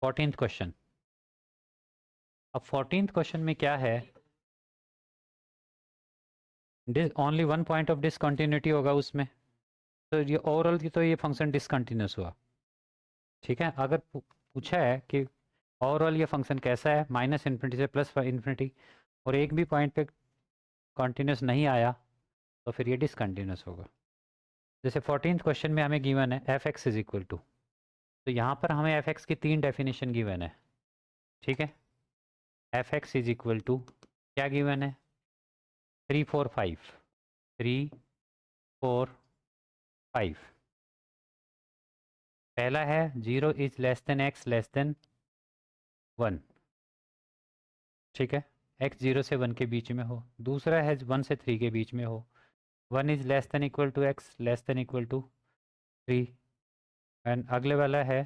14th question. अब 14th question में क्या है, only one point of discontinuity होगा उसमें, तो ये ओवरऑल की तो ये फंक्शन डिसकंटिन्यूस हुआ। ठीक है, अगर पूछा है कि ओवरऑल ये फंक्शन कैसा है माइनस इन्फिनिटी से प्लस इन्फिनिटी और एक भी पॉइंट पे कॉन्टिन्यूस नहीं आया, तो फिर ये डिसकंटिन्यूस होगा। जैसे 14th क्वेश्चन में हमें गिवन है F x is equal to, तो यहाँ पर हमें एफ एक्स की 3 डेफिनेशन गिवन है। ठीक है, F x is equal to क्या गिवन है, 3 4 5, 3 4 5। पहला है 0 is less then x less then 1। ठीक है, एक्स 0 से 1 के बीच में हो। दूसरा है 1 से 3 के बीच में हो। 1 is less than equal to X less than equal to 3। And अगले वाला है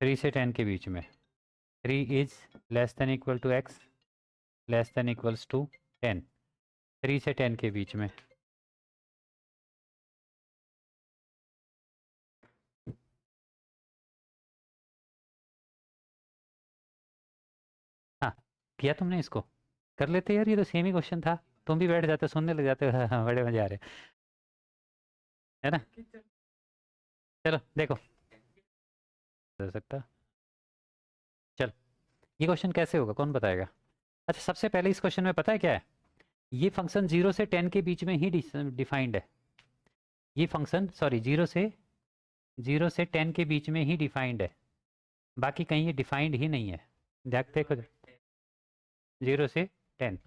3 से 10 के बीच में। 3 is less than equal to X less than equals to 10। 3 से 10 के बीच में। हाँ, किया तुमने इसको, कर लेते यार, ये तो सेम ही क्वेश्चन था। तुम भी बैठ जाते सुनने लग जाते हो। हाँ, बड़े मजे आ रहे है ना। चलो देखो, हो सकता। चल, ये क्वेश्चन कैसे होगा कौन बताएगा। अच्छा, सबसे पहले इस क्वेश्चन में पता है क्या है, ये फंक्शन 0 से 10 के बीच में ही डिफाइंड है। ये फंक्शन सॉरी 0 से 10 के बीच में ही डिफाइंड है, बाकी कहीं ये डिफाइंड ही नहीं है। देखो 0 से 10,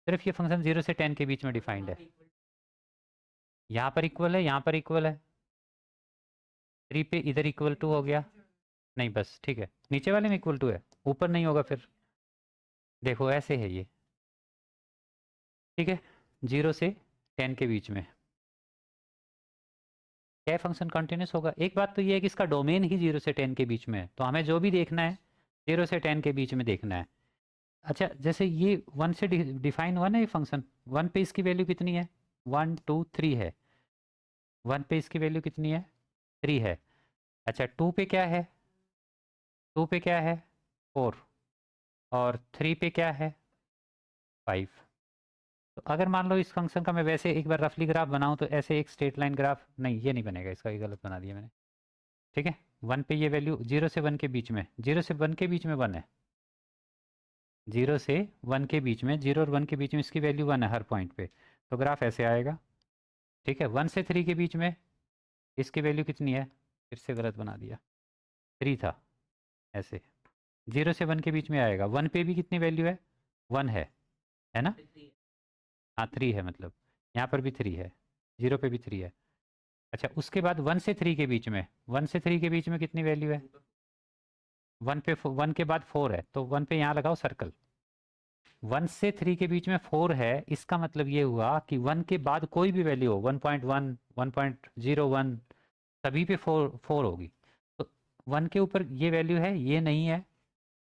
सिर्फ ये फंक्शन 0 से 10 के बीच में डिफाइंड है। यहाँ पर इक्वल है, यहाँ पर इक्वल है, 3 पे इधर इक्वल टू हो गया। नहीं बस ठीक है, नीचे वाले में इक्वल टू है, ऊपर नहीं होगा फिर। देखो ऐसे है ये। ठीक है, 0 से 10 के बीच में क्या फंक्शन कंटिन्यूस होगा। एक बात तो ये है कि इसका डोमेन ही 0 से 10 के बीच में है, तो हमें जो भी देखना है 0 से 10 के बीच में देखना है। अच्छा, जैसे ये 1 से डिफाइन हुआ ना ये फंक्शन, 1 पे इसकी वैल्यू कितनी है, 1 2 3 है। 1 पे इसकी वैल्यू कितनी है, 3 है। अच्छा, 2 पे क्या है, 2 पे क्या है 4, और 3 पे क्या है 5। तो अगर मान लो इस फंक्शन का मैं वैसे एक बार रफली ग्राफ बनाऊं, तो ऐसे एक स्ट्रेट लाइन ग्राफ, नहीं ये नहीं बनेगा, इसका ये गलत बना दिया मैंने। ठीक है, 1 पे ये वैल्यू 0 से 1 के बीच में, 0 से 1 के बीच में 1 है। 0 से 1 के बीच में, 0 और 1 के बीच में इसकी वैल्यू 1 है हर पॉइंट पे, तो ग्राफ ऐसे आएगा। ठीक है, 1 से 3 के बीच में इसकी वैल्यू कितनी है, फिर से गलत बना दिया, 3 था। ऐसे 0 से 1 के बीच में आएगा। 1 पे भी कितनी वैल्यू है, 1 है ना। हाँ 3 है, मतलब यहाँ पर भी 3 है, 0 पे भी 3 है। अच्छा, उसके बाद 1 से 3 के बीच में, 1 से 3 के बीच में कितनी वैल्यू है, 1 पे 1 के बाद 4 है, तो 1 पे यहाँ लगाओ सर्कल। 1 से 3 के बीच में 4 है, इसका मतलब ये हुआ कि 1 के बाद कोई भी वैल्यू हो, 1.1 1.01 सभी पे 4 होगी। तो 1 के ऊपर ये वैल्यू है, ये नहीं है,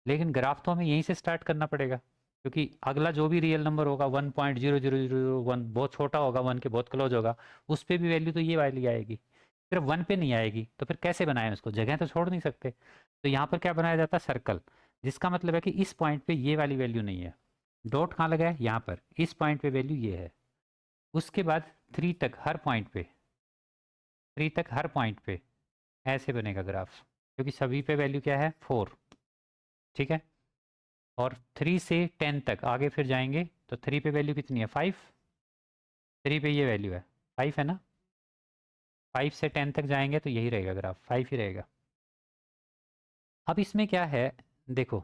लेकिन ग्राफ तो हमें यहीं से स्टार्ट करना पड़ेगा, क्योंकि अगला जो भी रियल नंबर होगा 1.0001 बहुत छोटा होगा, 1 के बहुत क्लोज होगा, उस पर भी वैल्यू तो ये वाली आएगी। सिर्फ 1 पे नहीं आएगी, तो फिर कैसे बनाएं उसको, जगह तो छोड़ नहीं सकते। तो यहाँ पर क्या बनाया जाता है, सर्कल, जिसका मतलब है कि इस पॉइंट पे ये वाली वैल्यू नहीं है। डॉट कहाँ लगा है, यहाँ पर, इस पॉइंट पे वैल्यू ये है। उसके बाद 3 तक हर पॉइंट पे, 3 तक हर पॉइंट पे ऐसे बनेगा ग्राफ, क्योंकि सभी पे वैल्यू क्या है 4। ठीक है, और 3 से 10 तक आगे फिर जाएंगे, तो 3 पे वैल्यू कितनी है 5। 3 पे ये वैल्यू है 5 है ना। 5 से 10 तक जाएंगे तो यही रहेगा ग्राफ, 5 ही रहेगा। अब इसमें क्या है, देखो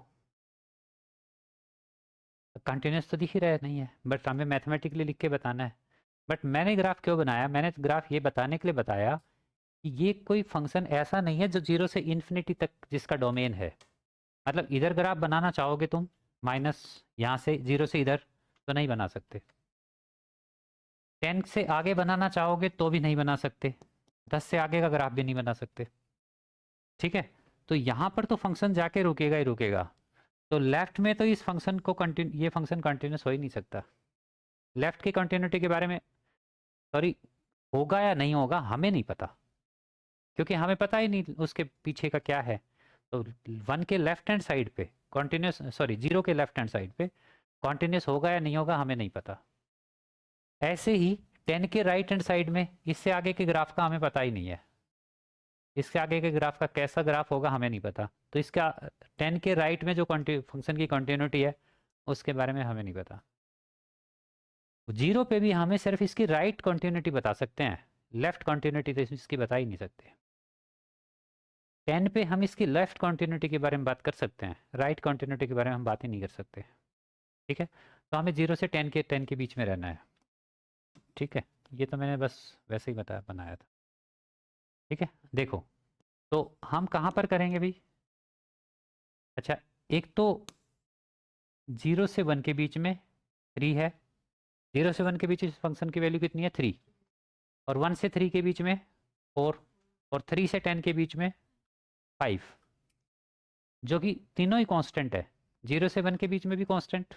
कंटिन्यूस तो दिख ही रहा है नहीं है, बट हमें मैथमेटिकली लिख के बताना है। बट मैंने ग्राफ क्यों बनाया, मैंने ग्राफ ये बताने के लिए बताया कि ये कोई फंक्शन ऐसा नहीं है जो 0 से इन्फिनिटी तक जिसका डोमेन है। मतलब इधर ग्राफ बनाना चाहोगे तुम, माइनस यहाँ से 0 से इधर, तो नहीं बना सकते। 10 से आगे बनाना चाहोगे तो भी नहीं बना सकते, 10 से आगे का ग्राफ भी नहीं बना सकते। ठीक है, तो यहाँ पर तो फंक्शन जाके रुकेगा ही रुकेगा। तो लेफ्ट में तो इस फंक्शन को ये फंक्शन कंटिन्यूस हो ही नहीं सकता। लेफ्ट की कंटिन्यूटी के बारे में, सॉरी, होगा या नहीं होगा हमें नहीं पता। क्योंकि हमें पता ही नहीं उसके पीछे का क्या है। तो 1 के लेफ्ट हैंड साइड पे कॉन्टिन्यूस, सॉरी 0 के लेफ्ट हैंड साइड पे कॉन्टिन्यूस होगा या नहीं होगा हमें नहीं पता। ऐसे ही 10 के राइट हैंड साइड में इससे आगे के ग्राफ का हमें पता ही नहीं है, इसके आगे के ग्राफ का कैसा ग्राफ होगा हमें नहीं पता। तो इसका 10 के राइट में जो फंक्शन की कॉन्टिन्यूटी है उसके बारे में हमें नहीं पता। 0 पे भी हमें सिर्फ इसकी राइट कॉन्टिन्यूटी बता सकते हैं, लेफ्ट कॉन्टिन्यूटी तो इसकी बता ही नहीं सकते। 10 पे हम इसकी लेफ्ट कॉन्टिन्यूटी के बारे में बात कर सकते हैं, राइट कॉन्टिन्यूटी के बारे में हम बात ही नहीं कर सकते। ठीक है, तो हमें 0 से 10 के बीच में रहना है। ठीक है, ये तो मैंने बस वैसे ही बनाया था। ठीक है, देखो तो हम कहाँ पर करेंगे भाई। अच्छा, एक तो 0 से 1 के बीच में 3 है, 0 से 1 के बीच इस फंक्शन की वैल्यू कितनी है 3, और 1 से 3 के बीच में 4, और 3 से 10 के बीच में 5, जो कि तीनों ही कांस्टेंट है। 0 से 1 के बीच में भी कांस्टेंट,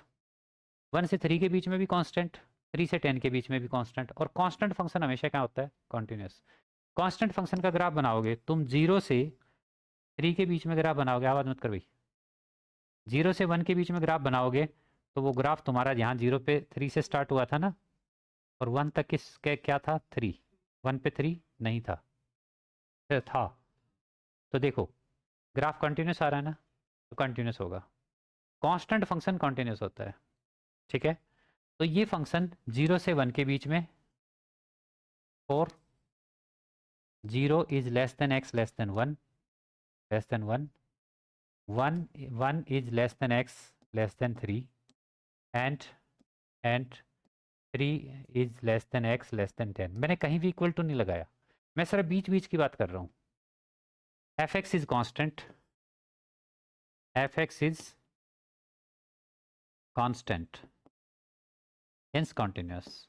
1 से 3 के बीच में भी कांस्टेंट, 3 से 10 के बीच में भी कांस्टेंट। और कांस्टेंट फंक्शन हमेशा क्या होता है, कॉन्टिन्यूस। कांस्टेंट फंक्शन का ग्राफ बनाओगे तुम 0 से 3 के बीच में ग्राफ बनाओगे, आवाज़ मत कर भाई, 0 से 1 के बीच में ग्राफ बनाओगे तो वो ग्राफ तुम्हारा यहाँ 0 पे 3 से स्टार्ट हुआ था ना, और 1 तक क्या था 3, 1 पे 3 नहीं था, फिर था। तो देखो ग्राफ कंटिन्यूस आ रहा है ना, तो कंटिन्यूस होगा। कांस्टेंट फंक्शन कंटिन्यूस होता है। ठीक है, तो ये फंक्शन 0 से 1 के बीच में 4, 0 is less then x less than 1, less than 1, 1 is less then x less than 3, and 3 is less then x less than 10। मैंने कहीं भी इक्वल टू नहीं लगाया, मैं सिर्फ बीच बीच की बात कर रहा हूँ। f(x) is constant, f(x) is constant, hence continuous.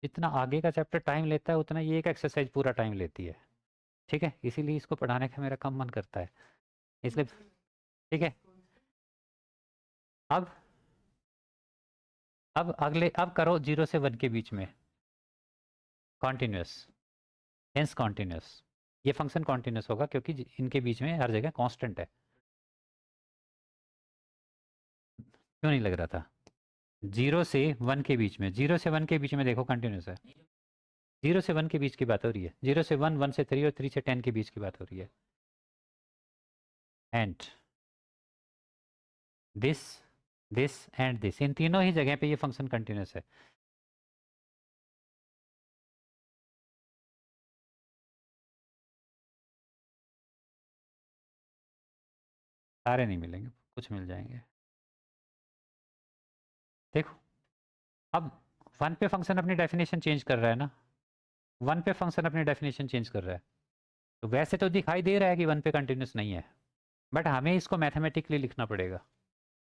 जितना आगे का चैप्टर टाइम लेता है उतना ये एक एक्सरसाइज पूरा टाइम लेती है। ठीक है, इसीलिए इसको पढ़ाने का मेरा कम मन करता है, इसलिए। ठीक है, अब करो 0 से 1 के बीच में कॉन्टिन्यूस, हेंस कॉन्टिन्यूस। ये फंक्शन कॉन्टिन्यूस होगा क्योंकि इनके बीच में हर जगह कांस्टेंट है। क्यों नहीं लग रहा था, 0 से 1 के बीच में, 0 से 1 के बीच में देखो कंटिन्यूस है। 0 से 1 के बीच की बात हो रही है, 0 से 1, 1 से 3 और 3 से 10 के बीच की बात हो रही है। And this, this and this, इन तीनों ही जगह पे ये फंक्शन कंटिन्यूस है। सारे नहीं मिलेंगे, कुछ मिल जाएंगे। देखो अब 1 पे फंक्शन अपनी डेफिनेशन चेंज कर रहा है ना, 1 पे फंक्शन अपनी डेफिनेशन चेंज कर रहा है, तो वैसे तो दिखाई दे रहा है कि 1 पे कंटिन्यूस नहीं है, बट हमें इसको मैथमेटिकली लिखना पड़ेगा।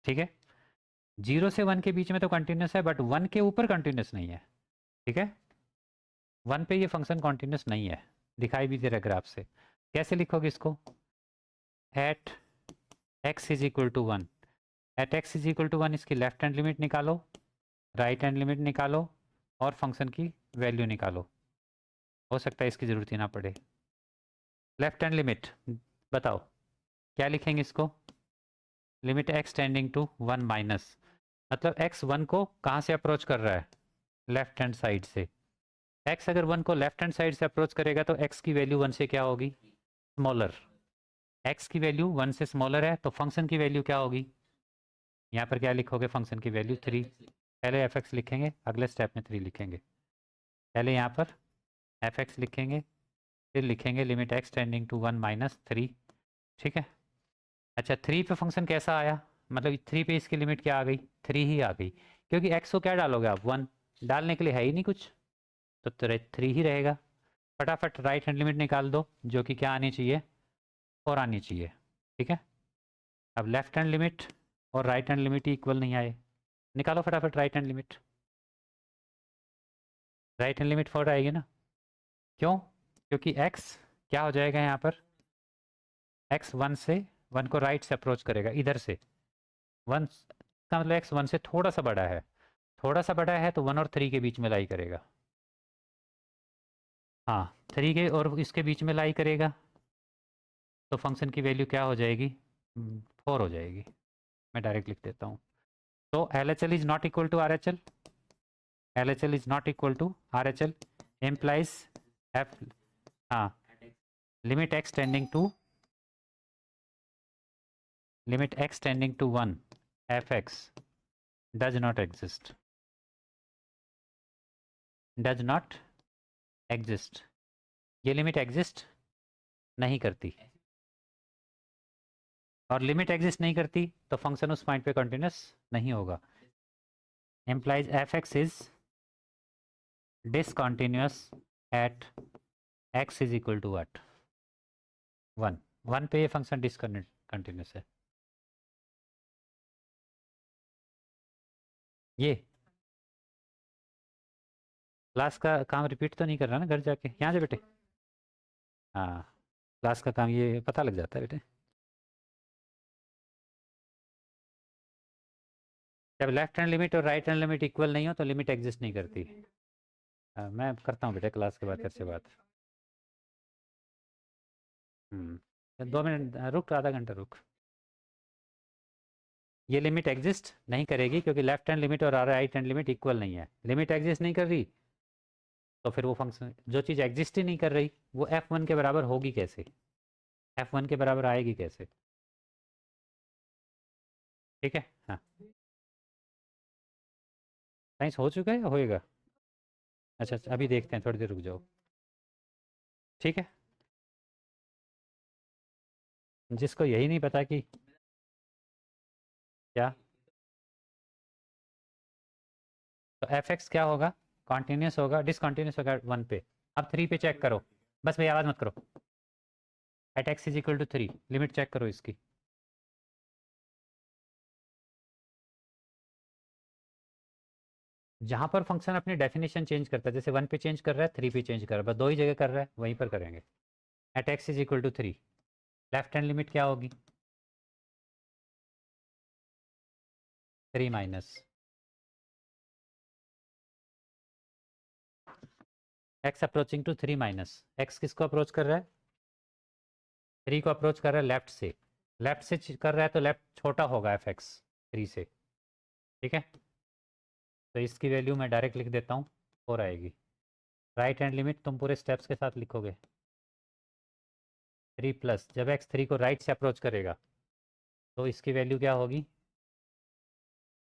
ठीक है, 0 से 1 के बीच में तो कंटिन्यूस है, बट 1 के ऊपर कंटिन्यूस नहीं है। ठीक है, 1 पे ये फंक्शन कंटिन्यूस नहीं है, दिखाई भी दे रहा है ग्राफ से। कैसे लिखोगे इसको, at x is equal to 1, at x is equal to 1 इसकी लेफ्ट हैंड लिमिट निकालो, राइट हैंड लिमिट निकालो, और फंक्शन की वैल्यू निकालो। हो सकता है इसकी ज़रूरत ही ना पड़े। लेफ्ट हैंड लिमिट बताओ क्या लिखेंगे इसको, limit x tending to 1 minus, मतलब x 1 को कहाँ से अप्रोच कर रहा है, लेफ्ट हैंड साइड से। x अगर 1 को लेफ्ट हैंड साइड से अप्रोच करेगा तो x की वैल्यू 1 से क्या होगी, स्मॉलर। x की वैल्यू 1 से स्मॉलर है तो फंक्शन की वैल्यू क्या होगी, यहाँ पर क्या लिखोगे, फंक्शन की वैल्यू 3। पहले f(x) लिखेंगे, अगले स्टेप में 3 लिखेंगे। पहले यहाँ पर f(x) लिखेंगे, फिर लिखेंगे limit x tending to 1 minus 3। ठीक है, अच्छा 3 पे फंक्शन कैसा आया, मतलब 3 पे इसकी लिमिट क्या आ गई, 3 ही आ गई, क्योंकि x को क्या डालोगे आप, 1 डालने के लिए है ही नहीं कुछ, तो 3 ही रहेगा। फटाफट राइट हैंड लिमिट निकाल दो, जो कि क्या आनी चाहिए, 4 आनी चाहिए। ठीक है, अब लेफ्ट हैंड लिमिट और राइट हैंड लिमिट इक्वल नहीं आए, निकालो फटाफट right hand limit. Right hand limit 4 आएगी ना, क्यों, क्योंकि x क्या हो जाएगा यहाँ पर, x 1 को राइट से अप्रोच करेगा इधर से, 1 का मतलब x 1 से थोड़ा सा बड़ा है, थोड़ा सा बड़ा है तो 1 और 3 के बीच में लाई करेगा। हाँ 3 के और इसके बीच में लाई करेगा, तो फंक्शन की वैल्यू क्या हो जाएगी, 4 हो जाएगी। मैं डायरेक्ट लिख देता हूँ। तो L H L is not equal to R H L, L H L is not equal to R H L implies f, हाँ limit x tending to, limit x tending to 1 f x does not exist, does not exist, ये limit exist नहीं करती, और limit exist नहीं करती तो function उस point पे कंटिन्यूस नहीं होगा। Implies F x is discontinuous at x is equal to what, 1, 1 पे ये फंक्शन डिसकंटिन्यूस है। ये क्लास का काम रिपीट तो नहीं कर रहा ना घर जाके, यहाँ से बेटे, हाँ क्लास का काम ये पता लग जाता है बेटे। जब लेफ्ट हैंड लिमिट और राइट हैंड लिमिट इक्वल नहीं हो तो लिमिट एग्जिस्ट नहीं करती। मैं करता हूँ बेटे क्लास के बाद तेरे से बात। 2 मिनट रुक, आधा घंटा रुक। ये लिमिट एग्जिस्ट नहीं करेगी क्योंकि लेफ्ट हैंड लिमिट और राइट हैंड लिमिट इक्वल नहीं है। लिमिट एग्जिस्ट नहीं कर रही तो फिर वो फंक्शन, जो चीज़ एग्जिस्ट ही नहीं कर रही वो f1 के बराबर होगी कैसे, f1 के बराबर आएगी कैसे। ठीक है, हाँ साइंस हो चुका है या होएगा? अच्छा अच्छा अभी देखते हैं, थोड़ी देर रुक जाओ। ठीक है, जिसको यही नहीं पता कि क्या, तो एफ एक्स क्या होगा, कॉन्टीन्यूस होगा, डिसकॉन्टीन्यूस होगा 1 पे। अब 3 पे चेक करो, बस भाई आवाज़ मत करो। At x is equal to 3 limit check करो इसकी। जहाँ पर फंक्शन अपनी डेफिनेशन चेंज करता है, जैसे 1 पे चेंज कर रहा है, 3 पे चेंज कर रहा है, बस 2 ही जगह कर रहा है, वहीं पर करेंगे। At x is equal to 3 left hand limit क्या होगी, 3 minus X approaching to 3 minus X किसको अप्रोच कर रहा है, 3 को अप्रोच कर रहा है लेफ्ट से, लेफ्ट से कर रहा है तो लेफ्ट छोटा होगा एफ एक्स 3 से। ठीक है, तो इसकी वैल्यू मैं डायरेक्ट लिख देता हूँ, 4 आएगी। राइट हैंड लिमिट तुम पूरे स्टेप्स के साथ लिखोगे, 3 प्लस, जब एक्स 3 को राइट से अप्रोच करेगा तो इसकी वैल्यू क्या होगी,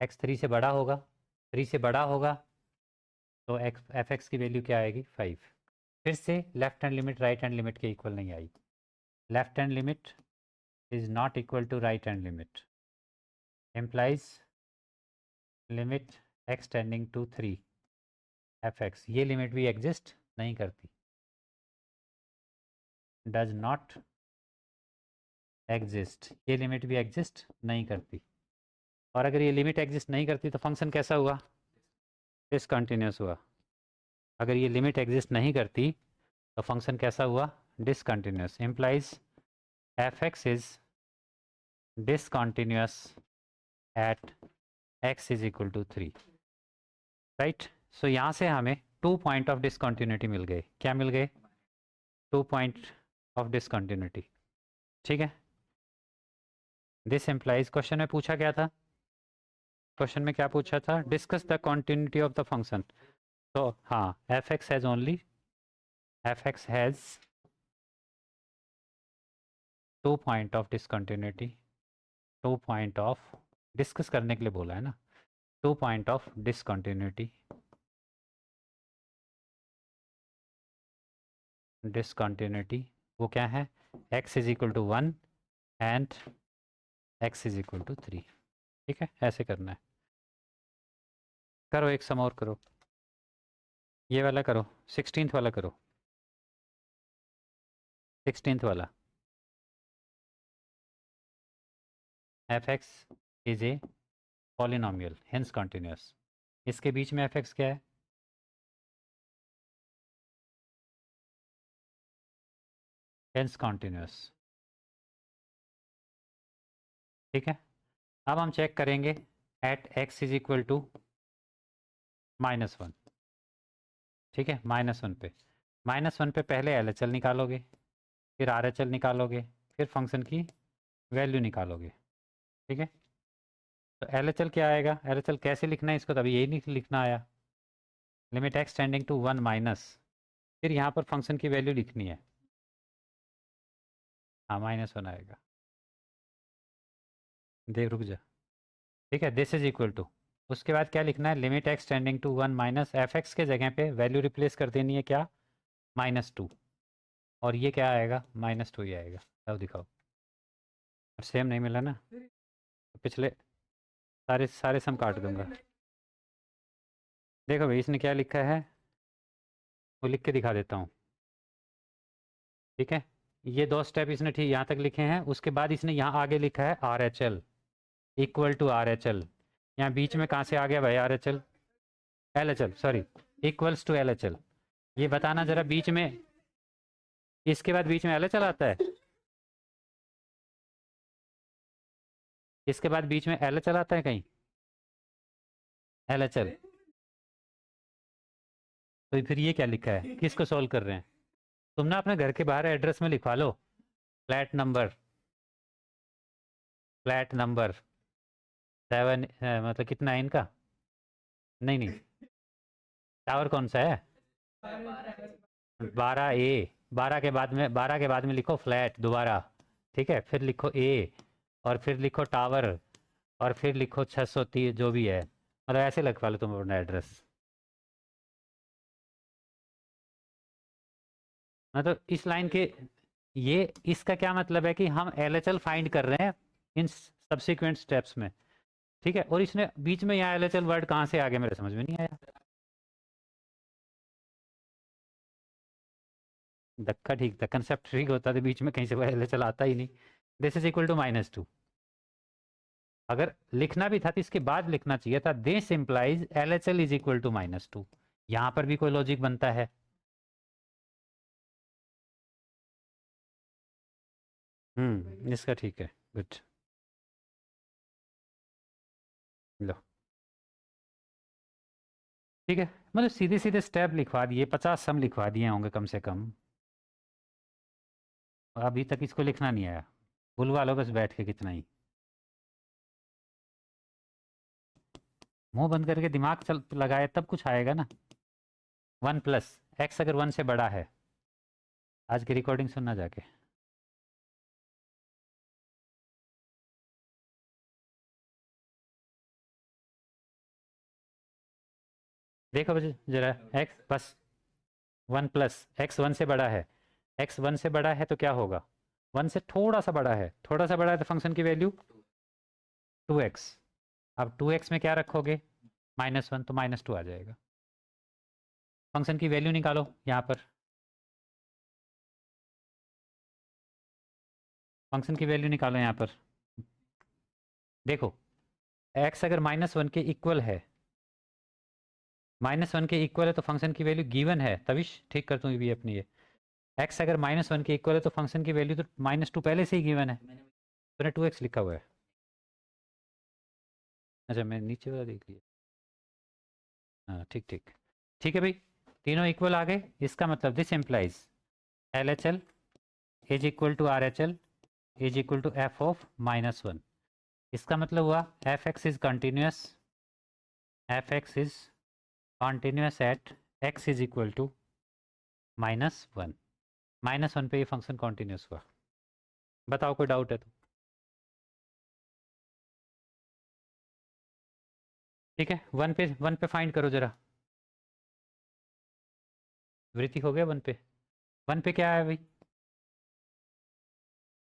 एक्स 3 से बड़ा होगा, 3 से बड़ा होगा तो एक्स एफ एक्स की वैल्यू क्या आएगी, 5। फिर से left hand limit right hand limit के इक्वल नहीं आई, left hand limit is not equal to right hand limit implies limit x tending to 3 f x, ये लिमिट भी एग्जिस्ट नहीं करती, डज नॉट एग्जिस्ट, ये लिमिट भी एग्जिस्ट नहीं करती। और अगर ये लिमिट एग्जिस्ट नहीं करती तो फंक्शन कैसा हुआ, डिसकंटिन्यूस हुआ। अगर ये लिमिट एग्जिस्ट नहीं करती तो फंक्शन कैसा हुआ, discontinuous, implies F x is discontinuous at x is equal to 3, right. So यहाँ से हमें 2 पॉइंट ऑफ डिसकंटिन्यूटी मिल गए, क्या मिल गए, 2 पॉइंट ऑफ डिसकंटिन्यूटी। ठीक है, दिस एम्प्लाइज, क्वेश्चन में पूछा क्या था, क्वेश्चन में क्या पूछा था, discuss the continuity of the function. तो हाँ F x has only, F x has 2 point of discontinuity, 2 point of, discuss करने के लिए बोला है ना, 2 पॉइंट ऑफ डिसकंटिन्यूटी, डिसकंटिन्यूटी वो क्या है, x is equal to 1 and x is equal to 3। ठीक है, ऐसे करना है। करो एक सम और करो, ये वाला करो, 16th वाला करो, 16th वाला, F x is a polynomial hence continuous, इसके बीच में एफ एक्स क्या है, हेंस कॉन्टिन्यूस। ठीक है, अब हम चेक करेंगे at x is equal to -1, ठीक है -1 पे, -1 पे पहले एल एच एल निकालोगे, फिर आर एच एल निकालोगे, फिर फंक्शन की वैल्यू निकालोगे। ठीक है, तो एल एच एल क्या आएगा, एल एच एल कैसे लिखना है इसको, तभी यही नहीं लिखना आया, limit x tending to 1 minus, फिर यहाँ पर फंक्शन की वैल्यू लिखनी है। हाँ -1 आएगा, देख रुक जा। ठीक है, दिस इज इक्वल टू, उसके बाद क्या लिखना है, limit x tending to 1 minus F X के जगह पे वैल्यू रिप्लेस कर देनी है क्या, -2, और ये क्या आएगा, -2 ही आएगा। अब दिखाओ, सेम नहीं मिला ना, तो पिछले सारे सारे सम काट दूंगा। देखो भाई इसने क्या लिखा है, वो लिख के दिखा देता हूँ। ठीक है, ये 2 स्टेप इसने ठीक यहाँ तक लिखे हैं, उसके बाद इसने यहाँ आगे लिखा है R H L equal to R H L. यहाँ बीच में कहाँ से आ गया भाई R H L, L H L sorry, equals to L H L. ये बताना जरा, बीच में इसके बाद बीच में एल एच एल आता है, इसके बाद बीच में एल एच एल आता है कहीं, एल एच एल, तो फिर ये क्या लिखा है, किसको सॉल्व कर रहे हैं। तुम ना अपने घर के बाहर एड्रेस में लिखवा लो, फ्लैट नंबर 7, मतलब कितना है इनका, नहीं नहीं, टावर कौन सा है, 12A, 12 के बाद में लिखो फ्लैट दोबारा। ठीक है, फिर लिखो ए, और फिर लिखो टावर, और फिर लिखो 630 जो भी है, मतलब ऐसे लिखवा लो तुम अपना एड्रेस। मतलब इस लाइन के, ये इसका क्या मतलब है कि हम एल एच एल फाइंड कर रहे हैं इन सब्सिक्वेंट स्टेप्स में। ठीक है, और इसने बीच में यहाँ एल एच एल वर्ड कहाँ से आ गया, मेरे समझ में नहीं आया। धक्का ठीक था, कंसेप्ट ठीक होता तो बीच में कहीं से वो एल एच एल आता ही नहीं। दिस इज इक्वल टू -2, अगर लिखना भी था तो इसके बाद लिखना चाहिए था, this implies L H L is equal to -2। यहाँ पर भी कोई लॉजिक बनता है। इसका ठीक है, गुड। लो ठीक है, मतलब सीधे सीधे स्टेप लिखवा दिए, 50 सम लिखवा दिए होंगे कम से कम, और अभी तक इसको लिखना नहीं आया, बुलवा लो बस बैठ के कितना ही, मुंह बंद करके दिमाग चल लगाए तब कुछ आएगा ना। 1 + x अगर 1 से बड़ा है, आज की रिकॉर्डिंग सुनना जाके, देखो बच्चे जरा, x बस 1 + x 1 से बड़ा है, x 1 से बड़ा है तो क्या होगा, 1 से थोड़ा सा बड़ा है, थोड़ा सा बड़ा है तो फंक्शन की वैल्यू 2x। अब 2x में क्या रखोगे, -1, तो -2 आ जाएगा। फंक्शन की वैल्यू निकालो यहाँ पर, फंक्शन की वैल्यू निकालो यहाँ पर। देखो x अगर -1 के इक्वल है, -1 के इक्वल है तो फंक्शन की वैल्यू गिवन है, तविश ठीक कर दूँ भी अपनी ये, x अगर -1 के इक्वल है तो फंक्शन की वैल्यू तो -2 पहले से ही गिवन है, मैंने 2x लिखा हुआ है। अच्छा मैं नीचे वाला देख लिया, हाँ ठीक ठीक, ठीक है भाई, तीनों इक्वल आ गए, इसका मतलब this implies L H L is equal to R H L is equal to F of -1। इसका मतलब हुआ F x is continuous, F x is continuous at x is equal to -1, -1 पे ये फंक्शन कॉन्टीन्यूस हुआ। बताओ कोई doubt है तो। ठीक है, 1 पे फाइंड करो जरा, वृत्ति हो गया 1 पे क्या है भाई,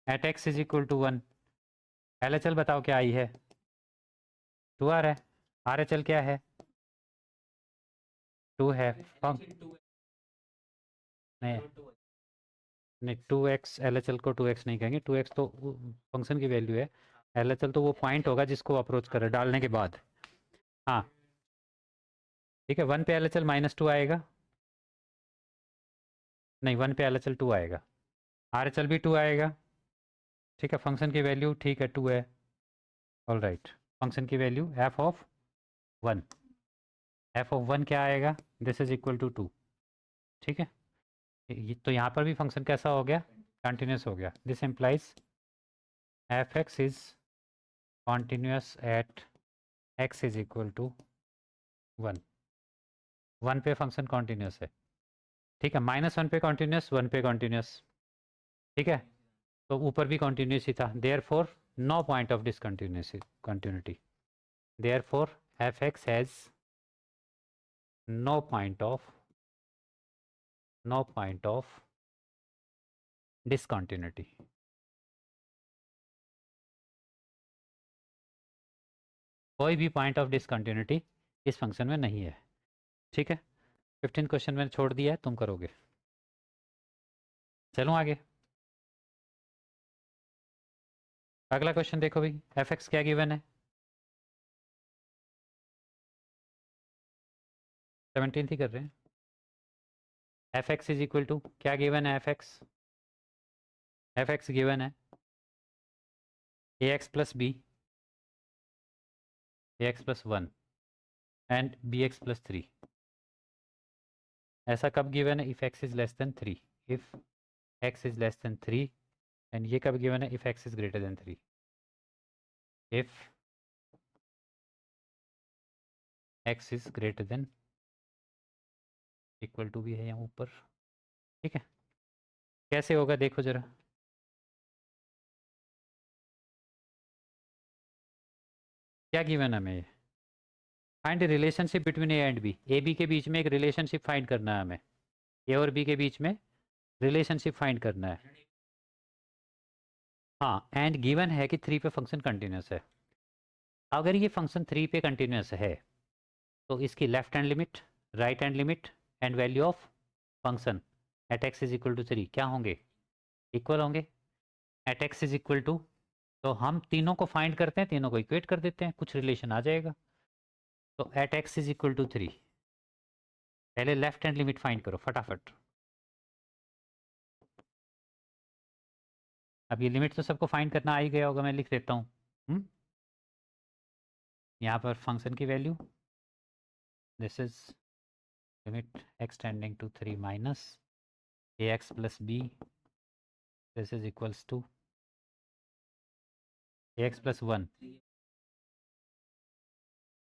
at x is equal to 1, L H L बताओ क्या आई है, 2 आ रहा है, आर एच एल क्या है, 2 है, नहीं नहीं 2x, एल एच एल को 2x नहीं कहेंगे, 2x तो फंक्शन की वैल्यू है, एल एच एल तो वो पॉइंट होगा जिसको अप्रोच करे डालने के बाद। हाँ ठीक है, 1 पे एल एच एल -2 आएगा, नहीं 1 पे एल एच एल 2 आएगा, आर एच एल भी 2 आएगा। ठीक है, फंक्शन की वैल्यू ठीक है 2 है, ऑल राइट, फंक्शन की value F of 1, F of 1 क्या आएगा, दिस इज इक्वल टू 2। ठीक है, तो यहाँ पर भी फंक्शन कैसा हो गया, कंटिन्यूस हो गया. This implies f x is continuous at x is equal to 1. 1 पे फंक्शन कॉन्टिन्यूस है, ठीक है. -1 पे कॉन्टिन्यूस, 1 पे कॉन्टिन्यूस, ठीक है. तो ऊपर भी कॉन्टिन्यूस ही था. Therefore no point of discontinuity. Therefore f x has no point of discontinuity. कोई भी पॉइंट ऑफ डिसकंटिन्यूटी इस फंक्शन में नहीं है, ठीक है. 15 क्वेश्चन मैंने छोड़ दिया है, तुम करोगे. चलो आगे. अगला क्वेश्चन देखो भाई. एफ एक्स क्या गिवन है, 17 ही कर रहे हैं. F x is equal to क्या गिवन है, एफ एक्स गिवन है a x plus b, a x plus 1 and b x plus 3. ऐसा कब गिवन है, if x is less than 3. If x is less than 3. And ये कब given है, if x is greater than 3. If x is greater than, equal to भी है यहाँ ऊपर, ठीक है. कैसे होगा देखो जरा. क्या गिवन है हमें, find relationship between a and b. A b के बीच में एक रिलेशनशिप फाइंड करना है हमें. ए और बी के बीच में रिलेशनशिप फाइंड करना है. हाँ, एंड गिवन है कि 3 पे फंक्शन कंटिन्यूस है. अगर ये फंक्शन 3 पे कंटिन्यूस है तो इसकी left hand limit, right hand limit and value of function at x is equal to 3 क्या होंगे, इक्वल होंगे. At x is equal to, तो हम तीनों को फाइंड करते हैं, तीनों को इक्वेट कर देते हैं, कुछ रिलेशन आ जाएगा. तो at x is equal to 3, पहले लेफ्ट हैंड लिमिट फाइंड करो फटाफट. अब ये लिमिट तो सबको फाइंड करना आ ही गया होगा, मैं लिख देता हूँ. यहाँ पर फंक्शन की value, this is limit x tending to 3 minus a x plus b, this is equals to a x plus 1.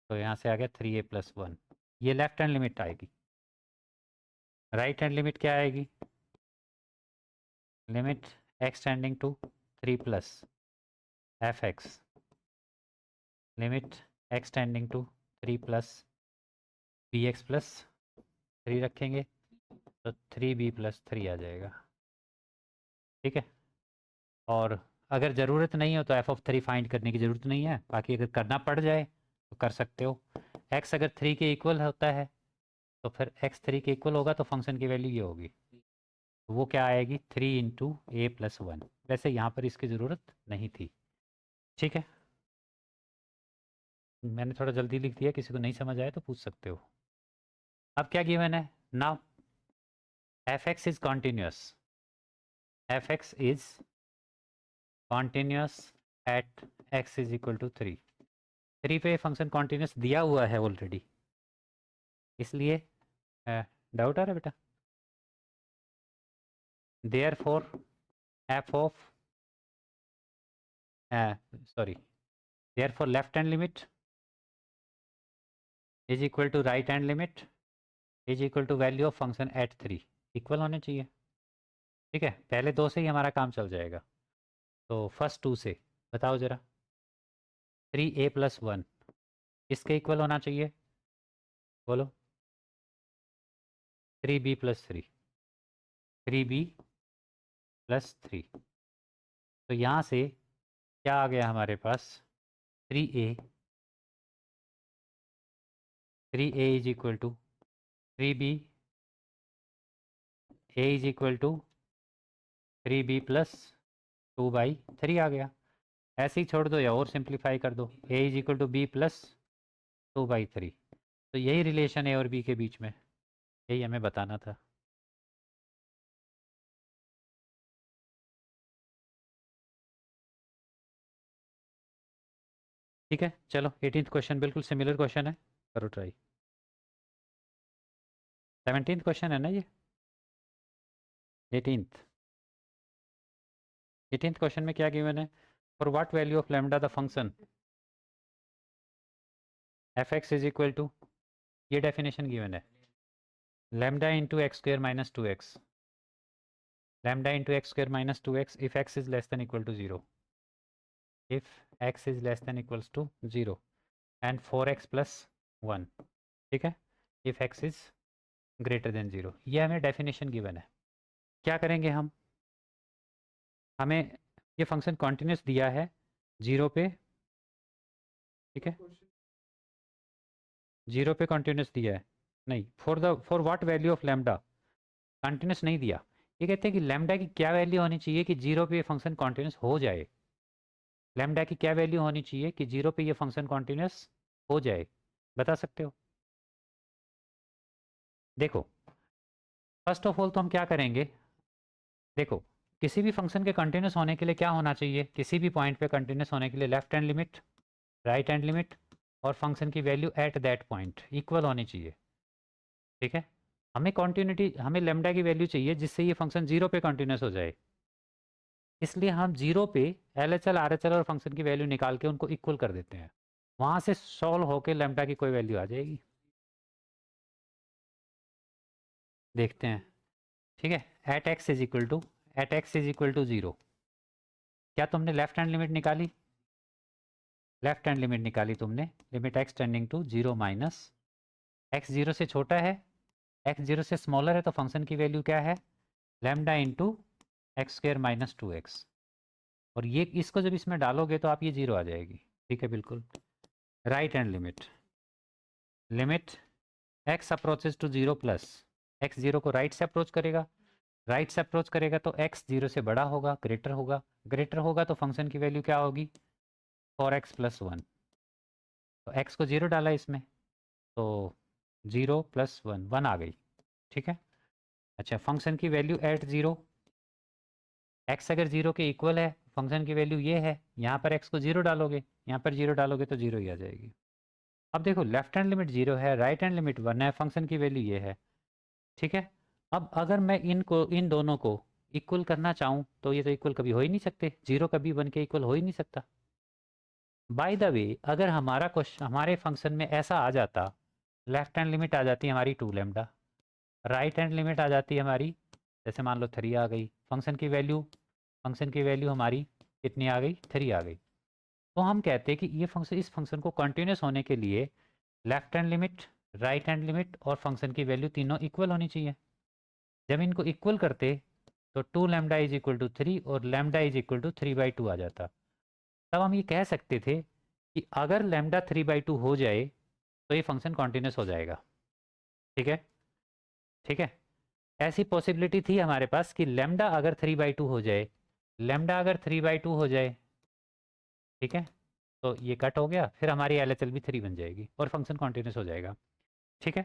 तो यहाँ से आ गया 3a+1. ये लेफ्ट हैंड लिमिट आएगी. राइट हैंड लिमिट क्या आएगी, limit x tending to 3 plus f x, limit x tending to 3 plus b x plus 3 रखेंगे तो 3b+3 आ जाएगा, ठीक है. और अगर ज़रूरत नहीं हो तो f(3) फाइंड करने की ज़रूरत नहीं है, बाकी अगर करना पड़ जाए तो कर सकते हो. x अगर 3 के इक्वल होता है तो फिर x 3 के इक्वल होगा तो फंक्शन की वैल्यू ये होगी. तो वो क्या आएगी, 3 × a+1. वैसे यहाँ पर इसकी ज़रूरत नहीं थी, ठीक है. मैंने थोड़ा जल्दी लिख दिया, किसी को नहीं समझ आया तो पूछ सकते हो. अब क्या गिवन है, now f x is continuous, f x is continuous at x is equal to 3. 3 पे फंक्शन कॉन्टिन्यूस दिया हुआ है ऑलरेडी, इसलिए डाउट आ रहा है बेटा. Therefore f of, sorry, therefore left hand limit is equal to right hand limit is equal to value of function at 3. Equal होने चाहिए, ठीक है. पहले 2 से ही हमारा काम चल जाएगा. तो फर्स्ट 2 से बताओ ज़रा. 3a+1 इसके इक्वल होना चाहिए, बोलो. 3b+3, 3b+3. तो यहाँ से क्या आ गया हमारे पास, 3a, 3a is equal to 3b, a is equal to 3b+2/3 आ गया. ऐसे ही छोड़ दो या और सिंप्लीफाई कर दो, a is equal to b+2/3. तो यही रिलेशन है और b के बीच में, यही हमें बताना था. ठीक है, चलो 18th क्वेश्चन बिल्कुल सिमिलर क्वेश्चन है, करो ट्राई. 17th क्वेश्चन है ना ये. 18th क्वेश्चन में क्या गिवन है? For what value of lambda the function f x is equal to, ये डेफिनेशन गिवन है, lambda into x square minus 2x, lambda into x square minus 2x if x is less than equal to 0, if x is less than equals to 0 and 4x plus 1, ठीक है, if x is greater than 0, ये हमें definition given है। क्या करेंगे हम, हमें ये फंक्शन कॉन्टिन्यूस दिया है 0 पे, ठीक है, 0 पे कॉन्टिन्यूस दिया है, नहीं for what value of lambda, continuous नहीं दिया। ये कहते हैं कि लैम्डा की क्या वैल्यू होनी चाहिए कि 0 पे ये फंक्शन कॉन्टिन्यूस हो जाए, लैम्डा की क्या वैल्यू होनी चाहिए कि 0 पे ये फंक्शन कॉन्टिन्यूस हो जाए, बता सकते हो? देखो फर्स्ट ऑफ ऑल तो हम क्या करेंगे, देखो किसी भी फंक्शन के कंटिन्यूस होने के लिए क्या होना चाहिए, किसी भी पॉइंट पे कंटिन्यूस होने के लिए left hand limit, right hand limit और फंक्शन की value at that point equal होनी चाहिए, ठीक है। हमें कॉन्टिन्यूटी, हमें लेमडा की वैल्यू चाहिए जिससे ये फंक्शन 0 पे कंटिन्यूस हो जाए, इसलिए हम 0 पे L H L R H L और फंक्शन की वैल्यू निकाल के उनको इक्वल कर देते हैं, वहाँ से सॉल्व होकर लेमडा की कोई वैल्यू आ जाएगी, देखते हैं, ठीक है। At x is equal to, at x is equal to 0, क्या तुमने लेफ्ट हैंड लिमिट निकाली, लेफ्ट हैंड लिमिट निकाली तुमने, limit x tending to 0 minus x 0 से छोटा है, एक्स 0 से स्मॉलर है, तो फंक्शन की वैल्यू क्या है, lambda into x square minus 2x, और ये इसको जब इसमें डालोगे तो आप ये 0 आ जाएगी, ठीक है बिल्कुल। Right hand limit, limit x approaches to 0 plus, x 0 को राइट से अप्रोच करेगा, राइट से अप्रोच करेगा तो एक्स 0 से बड़ा होगा, ग्रेटर होगा, ग्रेटर होगा तो फंक्शन की वैल्यू क्या होगी, 4x प्लस 1, तो एक्स को 0 डाला इसमें तो 0 प्लस 1, 1 आ गई, ठीक है। अच्छा फंक्शन की वैल्यू एट 0, एक्स अगर 0 के इक्वल है, फंक्शन की वैल्यू ये है, यहाँ पर एक्स को 0 डालोगे, यहाँ पर 0 डालोगे तो 0 ही आ जाएगी। अब देखो लेफ्ट हैंड लिमिट 0 है, राइट हैंड लिमिट 1 है, फंक्शन की वैल्यू ये है, ठीक है। अब अगर मैं इनको, इन दोनों को इक्वल करना चाहूँ तो ये तो इक्वल कभी हो ही नहीं सकते, 0 कभी 1 के इक्वल हो ही नहीं सकता। बाय द वे अगर हमारा क्वेश्चन, हमारे फंक्शन में ऐसा आ जाता, लेफ्ट हैंड लिमिट आ जाती है हमारी 2 लैम्डा, राइट हैंड लिमिट आ जाती है हमारी, जैसे मान लो 3 आ गई, फंक्शन की वैल्यू, फंक्शन की वैल्यू हमारी कितनी आ गई, 3 आ गई, तो हम कहते हैं कि ये फंक्शन, इस फंक्शन को कंटिन्यूस होने के लिए left hand limit, right hand limit और फंक्शन की वैल्यू तीनों इक्वल होनी चाहिए। जब इनको इक्वल करते तो 2 लैम्डा इज इक्वल टू 3 और लैम्डा इज इक्वल टू 3/2 आ जाता, तब हम ये कह सकते थे कि अगर लैम्डा 3/2 हो जाए तो ये फंक्शन कॉन्टिन्यूस हो जाएगा, ठीक है, ठीक है। ऐसी पॉसिबिलिटी थी हमारे पास कि लैम्डा अगर 3/2 हो जाए, लैम्डा अगर 3/2 हो जाए, ठीक है, तो ये कट हो गया, फिर हमारी एल एच एल भी 3 बन जाएगी और फंक्शन कॉन्टिन्यूस हो जाएगा, ठीक है।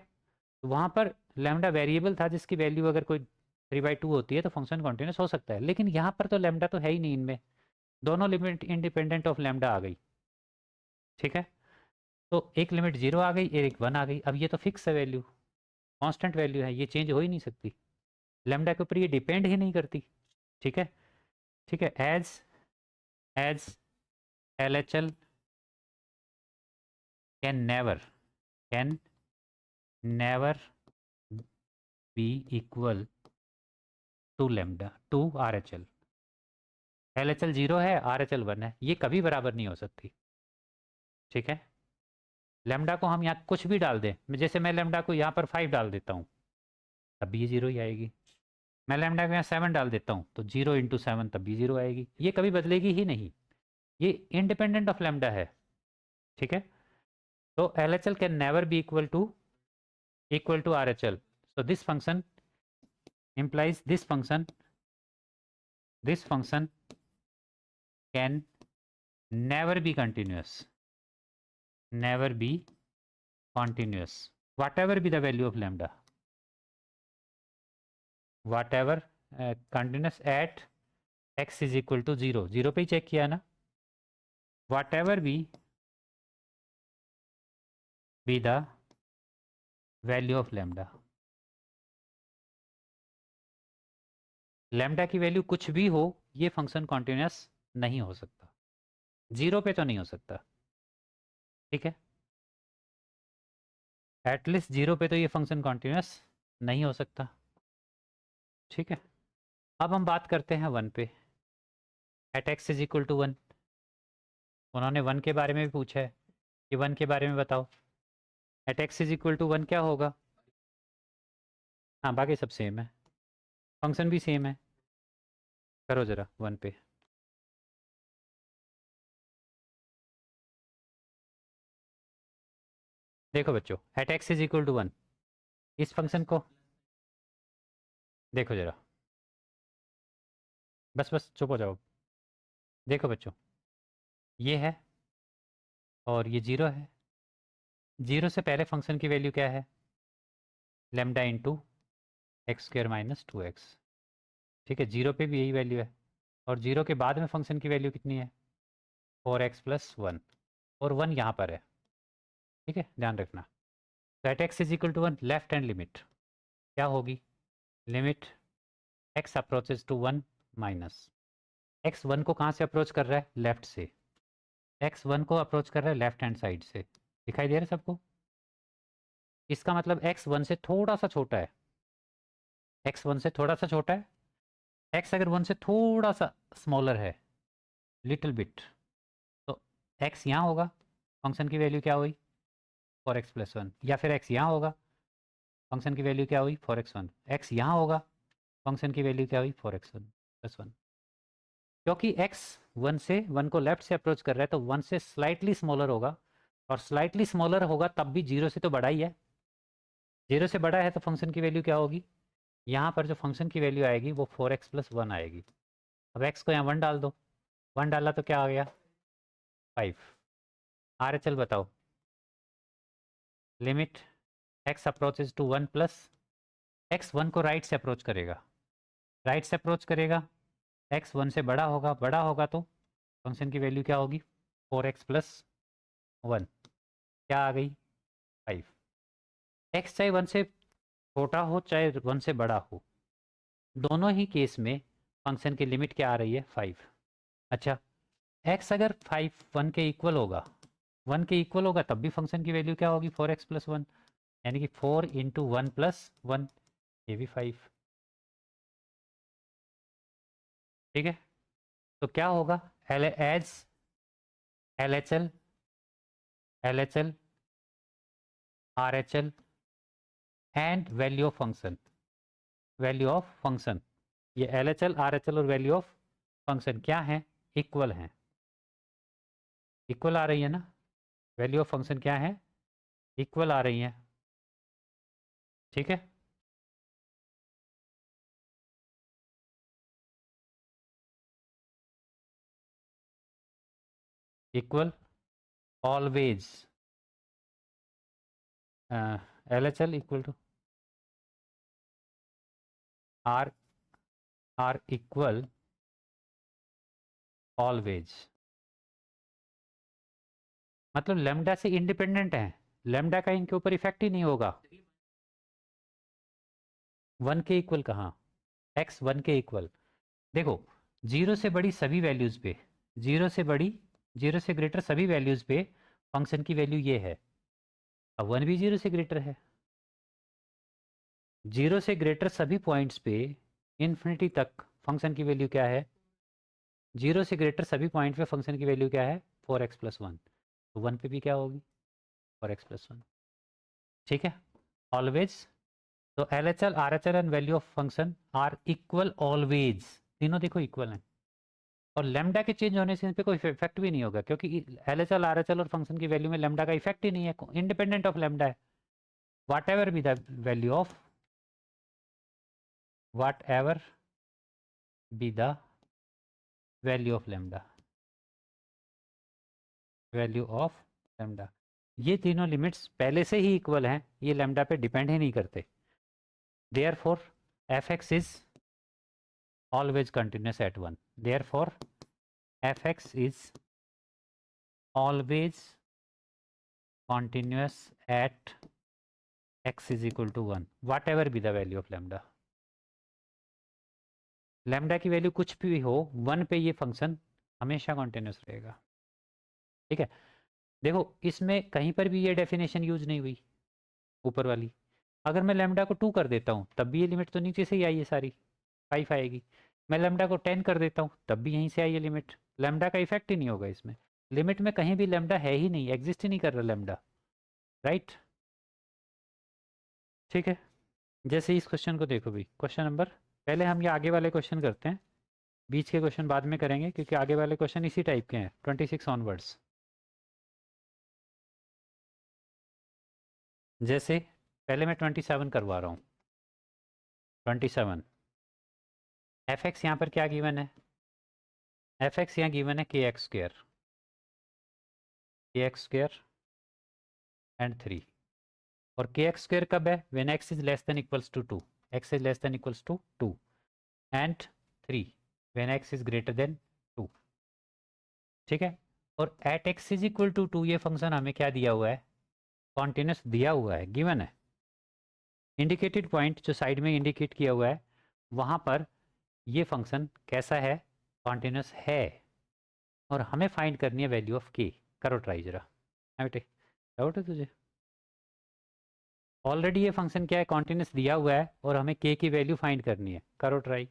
तो वहाँ पर लैम्डा वेरिएबल था जिसकी वैल्यू अगर कोई 3/2 होती है तो फंक्शन कॉन्टिन्यूस हो सकता है, लेकिन यहाँ पर तो लैम्डा तो है ही नहीं, इनमें दोनों लिमिट इंडिपेंडेंट ऑफ लैम्डा आ गई, ठीक है। तो एक लिमिट 0 आ गई, एक 1 आ गई, अब ये तो फिक्स है वैल्यू, कांस्टेंट वैल्यू है, ये चेंज हो ही नहीं सकती, लैम्डा के ऊपर ये डिपेंड ही नहीं करती, ठीक है, ठीक है। As as L H L can never be equal to lambda to R H L, L H L 0 है, आर एच एल 1 है, ये कभी बराबर नहीं हो सकती, ठीक है। लैम्डा को हम यहाँ कुछ भी डाल दें, जैसे मैं लैम्डा को यहाँ पर 5 डाल देता हूँ तब भी ये 0 ही आएगी, मैं लैम्डा को यहाँ 7 डाल देता हूँ तो 0 इंटू 7 तब भी 0 आएगी, ये कभी बदलेगी ही नहीं, ये इंडिपेंडेंट ऑफ लैम्डा है, ठीक है। तो L H L can never be equal to R H L, so this function implies this function can never be continuous, never be continuous whatever be the value of lambda, whatever continuous at x is equal to 0, 0 पे ही check किया ना, whatever be the value of lambda, lambda की value कुछ भी हो, ये function continuous नहीं हो सकता, 0 पे तो नहीं हो सकता, ठीक है, एटलीस्ट 0 पे तो ये फंक्शन कॉन्टिन्यूस नहीं हो सकता, ठीक है। अब हम बात करते हैं 1 पे, at x is equal to 1। उन्होंने 1 के बारे में भी पूछा है कि 1 के बारे में बताओ, at x is equal to 1 क्या होगा। हाँ बाकी सब सेम है, फंक्शन भी सेम है, करो ज़रा 1 पे। देखो बच्चों, at x is equal to 1, इस फंक्शन को देखो ज़रा, बस बस चुप हो जाओ। देखो बच्चों, ये है और ये 0 है, 0 से पहले फंक्शन की वैल्यू क्या है, lambda into x square minus 2x, ठीक है, 0 पे भी यही वैल्यू है, और 0 के बाद में फंक्शन की वैल्यू कितनी है, 4x प्लस 1, और 1 यहाँ पर है, ठीक है, ध्यान रखना। तो at x is equal to 1, left hand limit क्या होगी, limit x approaches to 1 minus x 1 को कहाँ से अप्रोच कर रहा है, लेफ्ट से, x 1 को अप्रोच कर रहा है लेफ्ट हैंड साइड से, दिखाई दे रहा है सबको, इसका मतलब x 1 से थोड़ा सा छोटा है, x 1 से थोड़ा सा छोटा है, x अगर 1 से थोड़ा सा स्मॉलर है, लिटिल बिट, तो x यहाँ होगा, फंक्शन की वैल्यू क्या हुई, 4x प्लस 1, या फिर x यहाँ होगा, फंक्शन की वैल्यू क्या हुई, 4x1, x यहाँ होगा, फंक्शन की वैल्यू क्या हुई, 4x1 प्लस 1, क्योंकि x 1 से 1 को लेफ्ट से अप्रोच कर रहा है तो 1 से स्लाइटली स्मॉलर होगा, और स्लाइटली स्मॉलर होगा तब भी 0 से तो बड़ा ही है, 0 से बड़ा है तो फंक्शन की वैल्यू क्या होगी, यहाँ पर जो फंक्शन की वैल्यू आएगी वो 4x प्लस 1 आएगी। अब x को यहाँ 1 डाल दो, 1 डाला तो क्या आ गया, 5। आर एच एल बताओ, limit x approaches to 1 plus x 1 को राइट से अप्रोच करेगा, राइट से अप्रोच करेगा, x 1 से बड़ा होगा, बड़ा होगा तो फंक्शन की वैल्यू क्या होगी, 4x प्लस 1, क्या आ गई, 5। x चाहे 1 से छोटा हो चाहे 1 से बड़ा हो, दोनों ही केस में फंक्शन की लिमिट क्या आ रही है, 5। अच्छा, x अगर 5 1 के इक्वल होगा, 1 के इक्वल होगा तब भी फंक्शन की वैल्यू क्या होगी, 4x प्लस 1, यानी कि 4 इंटू 1 प्लस 1, ये भी 5, ठीक है। तो क्या होगा, L H L H L, L H L, R H L and value of function, value of function, ये L H L, R H L और वैल्यू ऑफ फंक्शन क्या है, इक्वल हैं, इक्वल आ रही है ना, वैल्यू ऑफ फंक्शन क्या है, इक्वल आ रही है, ठीक है। Equal always, L H L equal to R, R equal always, मतलब लेमडा से इंडिपेंडेंट है, लेमडा का इनके ऊपर इफेक्ट ही नहीं होगा, 1 के इक्वल कहाँ, x 1 के इक्वल, देखो 0 से बड़ी सभी वैल्यूज़ पे, 0 से बड़ी, 0 से ग्रेटर सभी वैल्यूज़ पे फंक्शन की वैल्यू ये है, अब 1 भी 0 से ग्रेटर है, 0 से ग्रेटर सभी पॉइंट्स पे इन्फिनिटी तक फंक्शन की वैल्यू क्या है, 0 से ग्रेटर सभी पॉइंट पे फंक्शन की वैल्यू क्या है, 4x प्लस 1, तो 1 पे भी क्या होगी, 4x प्लस 1, ठीक है, ऑलवेज। तो L H L, R H L and value of function R equal always, तीनों देखो इक्वल हैं, और लेमडा के चेंज होने से इन पे कोई इफेक्ट भी नहीं होगा, क्योंकि L H L, R H L और फंक्शन की वैल्यू में लेमडा का इफेक्ट ही नहीं है, इंडिपेंडेंट ऑफ लेमडा है, whatever be the value of, whatever be the value of lambda, value of lambda, ये तीनों लिमिट्स पहले से ही इक्वल हैं, ये लेमडा पे डिपेंड ही नहीं करते, therefore F x is always continuous at 1, therefore F x is always continuous at x is equal to 1, whatever be the value of lambda, lambda की वैल्यू कुछ भी हो 1 पे ये फंक्शन हमेशा कॉन्टिन्यूस रहेगा। ठीक है, देखो इसमें कहीं पर भी ये डेफिनेशन यूज नहीं हुई ऊपर वाली। अगर मैं लैम्डा को 2 कर देता हूँ तब भी ये लिमिट तो नीचे से ही आई है सारी, 5 आएगी। मैं लैम्डा को 10 कर देता हूँ तब भी यहीं से आई है लिमिट, लैम्डा का इफेक्ट ही नहीं होगा इसमें। लिमिट में कहीं भी लैम्डा है ही नहीं, एग्जिस्ट ही नहीं कर रहा लैम्डा, राइट। ठीक है, जैसे इस क्वेश्चन को देखो भाई, क्वेश्चन नंबर, पहले हम ये आगे वाले क्वेश्चन करते हैं, बीच के क्वेश्चन बाद में करेंगे क्योंकि आगे वाले क्वेश्चन इसी टाइप के हैं 26 ऑनवर्ड्स। जैसे पहले मैं 27 करवा रहा हूँ, 27 एफ एक्स यहाँ पर क्या गिवन है, एफ एक्स यहाँ गिवन है के एक्स स्क्र एंड 3। और के एक्स स्क्र कब है, when x is less than equals to 2, x is less than equals to 2, and 3 when x is greater than 2। ठीक है, और at x is equal to 2 ये फंक्शन हमें क्या दिया हुआ है, कॉन्टिन्यूस दिया हुआ है, गिवन है। इंडिकेटेड पॉइंट जो साइड में इंडिकेट किया हुआ है वहाँ पर ये फंक्शन कैसा है, कॉन्टिन्यूस है। और हमें फाइंड करनी है वैल्यू ऑफ के। करो ट्राई जरा, हाँ बेटे, डाउट है तुझे? ऑलरेडी ये फंक्शन क्या है, कॉन्टिन्यूस दिया हुआ है और हमें के की वैल्यू फाइंड करनी है, करो ट्राई।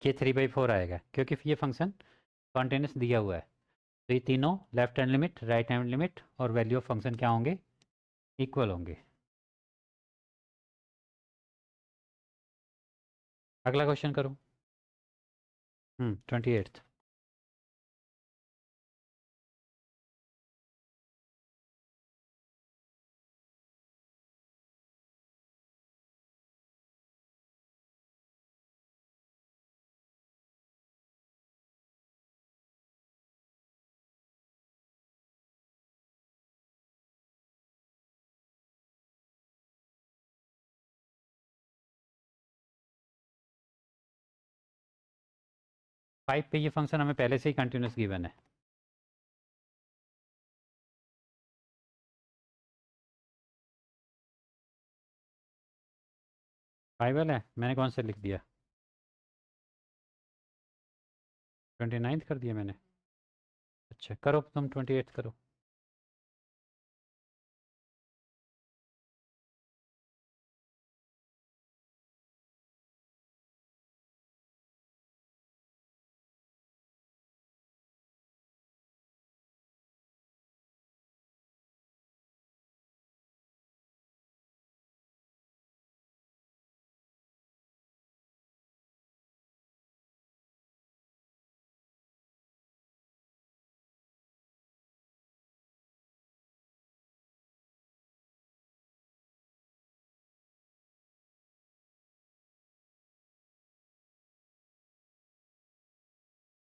के 3/4 आएगा क्योंकि ये फंक्शन कॉन्टिन्यूस दिया हुआ है। तो ये तीनों left hand limit, right hand limit और वैल्यू ऑफ फंक्शन क्या होंगे, इक्वल होंगे। अगला क्वेश्चन करो। 28। फाइव पे ये फंक्शन हमें पहले से ही कंटिन्यूस गिवन है। फाइव वाला है, मैंने कौन सा लिख दिया, 29 कर दिया मैंने। अच्छा करो तुम 28 करो।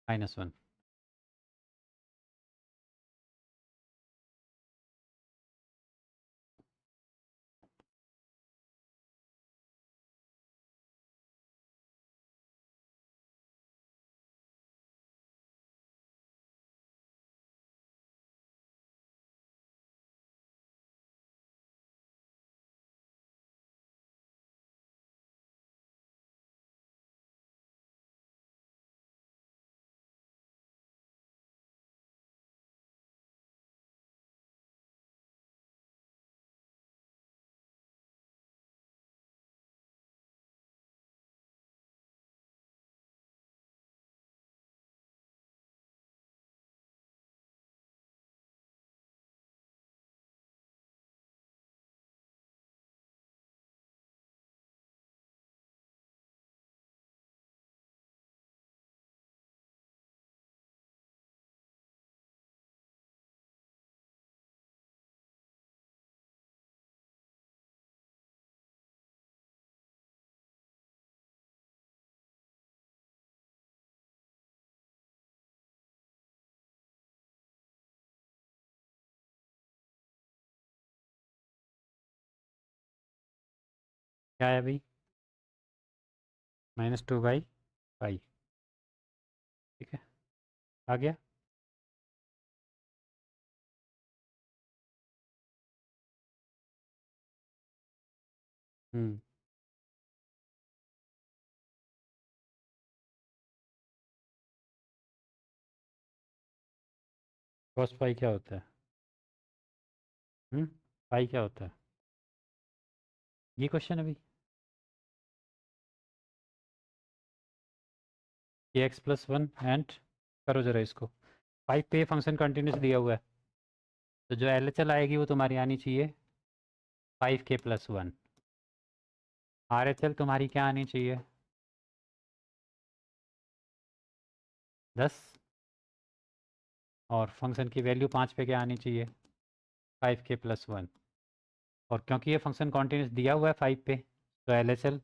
-1। क्या है भाई? -2/5। ठीक है, आ गया। हम्म cos पाई क्या होता है? हम्म पाई क्या होता है? ये क्वेश्चन अभी x+1 एंड करो जरा इसको। 5 पे फंक्शन कंटिन्यूस दिया हुआ है, तो जो LHL आएगी वो तुम्हारी आनी चाहिए 5k+1। RHL तुम्हारी क्या आनी चाहिए? 10। और फंक्शन की वैल्यू 5 पे क्या आनी चाहिए? 5k+1। और क्योंकि ये फंक्शन कॉन्टिन्यूस दिया हुआ है 5 पे, तो LHL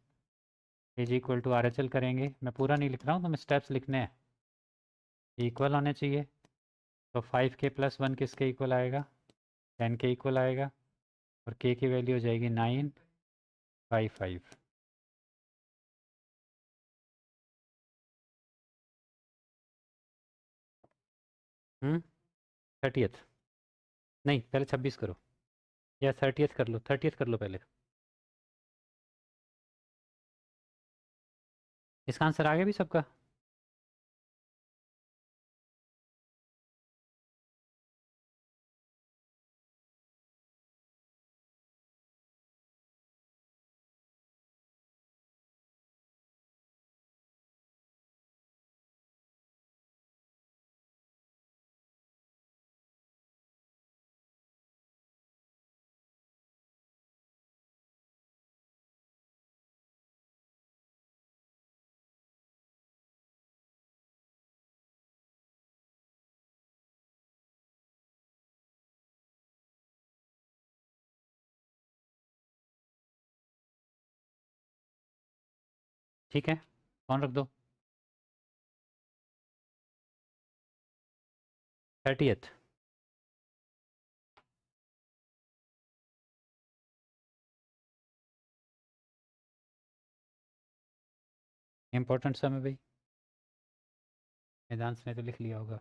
is equal to RHL करेंगे। मैं पूरा नहीं लिख रहा हूँ, तो मैं स्टेप्स लिखने हैं, इक्वल होने चाहिए। तो 5k+1 किसके इक्वल आएगा? 10 के इक्वल आएगा। और k की वैल्यू हो जाएगी 9/5। 30th नहीं, पहले 26 करो, या 30th कर लो, 30th कर लो पहले। इसका आंसर आ गया भी सबका? ठीक है, कौन रख दो? 30th। इंपॉर्टेंट सम है भाई, वेदांश ने तो लिख लिया होगा।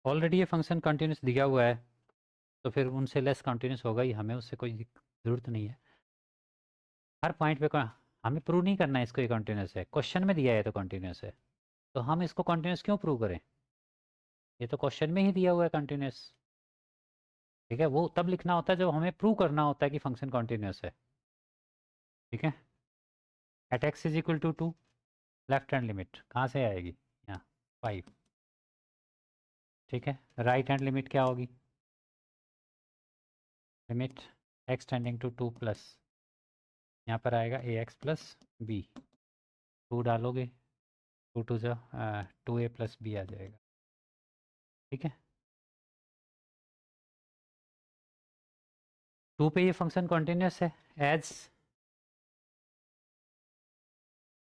ऑलरेडी ये फंक्शन कंटिन्यूस दिया हुआ है, तो फिर उनसे लेस कंटिन्यूस होगा ही, हमें उससे कोई ज़रूरत नहीं है। हर पॉइंट पे हमें प्रूव नहीं करना है इसको ये कंटिन्यूस है, क्वेश्चन में दिया है तो कंटिन्यूस है, तो हम इसको कंटिन्यूस क्यों प्रूव करें? ये तो क्वेश्चन में ही दिया हुआ है कंटिन्यूस। ठीक है, वो तब लिखना होता है जब हमें प्रूव करना होता है कि फंक्शन कंटिन्यूस है। ठीक है, at x is equal to 2, left hand limit कहाँ से आएगी? यहाँ 5। ठीक है, राइट हैंड लिमिट क्या होगी? Limit x tending to 2 plus, यहाँ पर आएगा ax+b। 2 डालोगे, 2 टू जो 2a+b आ जाएगा। ठीक है, 2 पे ये फंक्शन कॉन्टिन्यूस है, as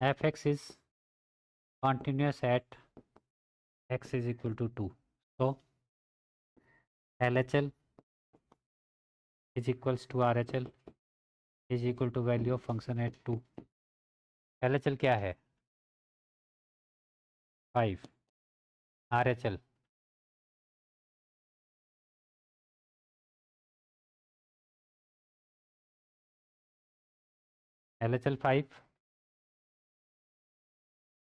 f(x) is continuous at x is equal to 2। तो LHL is equals to RHL is equal to value of function at 2। LHL क्या है? 5। RHL LHL 5,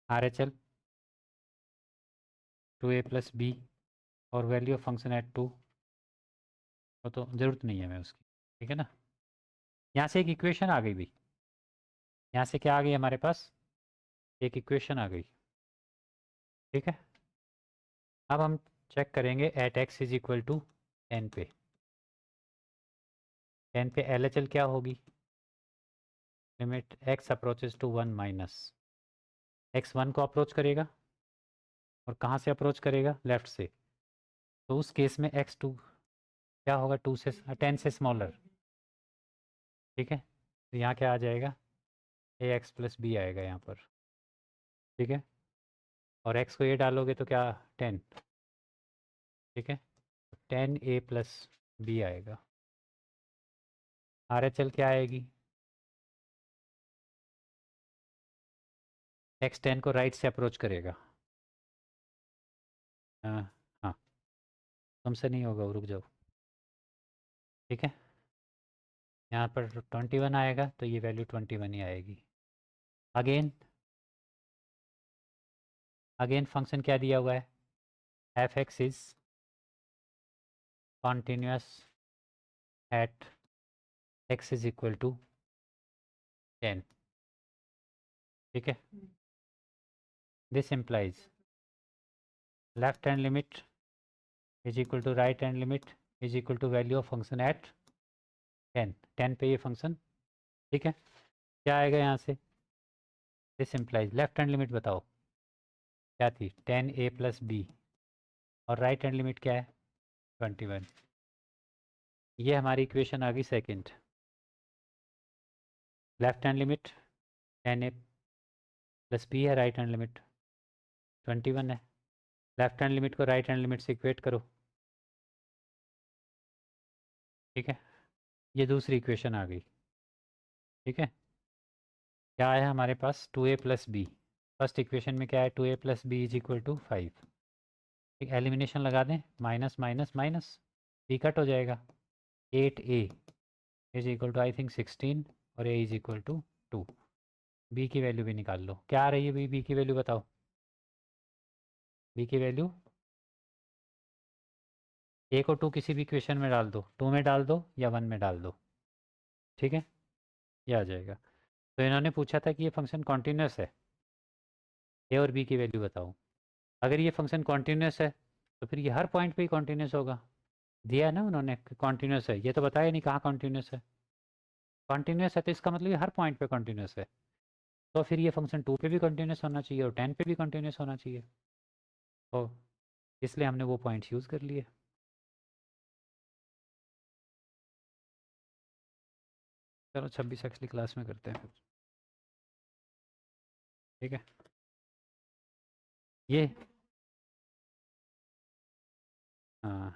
RHL 2a+b, और वैल्यू ऑफ फंक्शन एट 2, वो तो ज़रूरत नहीं है हमें उसकी। ठीक है ना, यहाँ से एक इक्वेशन आ गई भी, यहाँ से क्या आ गई हमारे पास? एक इक्वेशन आ गई। ठीक है, अब हम चेक करेंगे at x is equal to 10 पे। 10 पे LHL क्या होगी? Limit x approaches to 1 minus x 1 को अप्रोच करेगा और कहाँ से अप्रोच करेगा? लेफ़्ट से। तो उस केस में x2 क्या होगा? 2 से 10 से स्मॉलर। ठीक है, तो यहाँ क्या आ जाएगा? ax प्लस बी आएगा यहाँ पर। ठीक है, और x को ये डालोगे तो क्या? 10। ठीक है, 10a प्लस बी आएगा। RHL क्या आएगी? x 10 को राइट से अप्रोच करेगा। हाँ हाँ, तुमसे नहीं होगा, रुक जाओ। ठीक है, यहाँ पर 21 आएगा तो ये वैल्यू 21 ही आएगी। अगेन फंक्शन क्या दिया हुआ है? F x is continuous at x is equal to 10। ठीक है, this implies left hand limit is equal to right hand limit is equal to value of function at 10। 10 पे ये फंक्शन। ठीक है, क्या आएगा यहाँ से? This implies left hand limit बताओ क्या थी? 10a प्लस बी, और राइट हैंड लिमिट क्या है? 21। ये हमारी इक्वेशन आ गई second. Left hand limit 10a plus b है, राइट हैंड लिमिट 21 है। लेफ्ट हैंड लिमिट को राइट हैंड लिमिट से इक्वेट करो। ठीक है, ये दूसरी इक्वेशन आ गई। ठीक है, क्या आया हमारे पास? 2a plus b. First equation में क्या है? 2a plus b is equal to 5। ठीक, एलिमिनेशन लगा दें, minus minus minus, b cut हो जाएगा। 8a is equal to I think 16 और a is equal to 2। B की वैल्यू भी निकाल लो, क्या आ रही है? बी की वैल्यू बताओ। बी की वैल्यू ए को 2 किसी भी इक्वेशन में डाल दो, 2 में डाल दो या 1 में डाल दो। ठीक है, ये आ जाएगा। तो इन्होंने पूछा था कि ये फंक्शन कॉन्टीन्यूस है, ए और बी की वैल्यू बताओ। अगर ये फंक्शन कॉन्टीन्यूस है तो फिर ये हर पॉइंट पे ही कॉन्टीन्यूस होगा। दिया है ना उन्होंने, कॉन्टीन्यूस है, ये तो बताया नहीं कहाँ कॉन्टीन्यूस है। कॉन्टीन्यूस है तो इसका मतलब ये हर पॉइंट पे कॉन्टीन्यूस है। तो फिर ये फंक्शन 2 पे भी कॉन्टीन्यूस होना चाहिए और 10 पे भी कॉन्टीन्यूस होना चाहिए। तो इसलिए हमने वो पॉइंट्स यूज़ कर लिए। चलो 26 अगली क्लास में करते हैं फिर। ठीक है, ये हाँ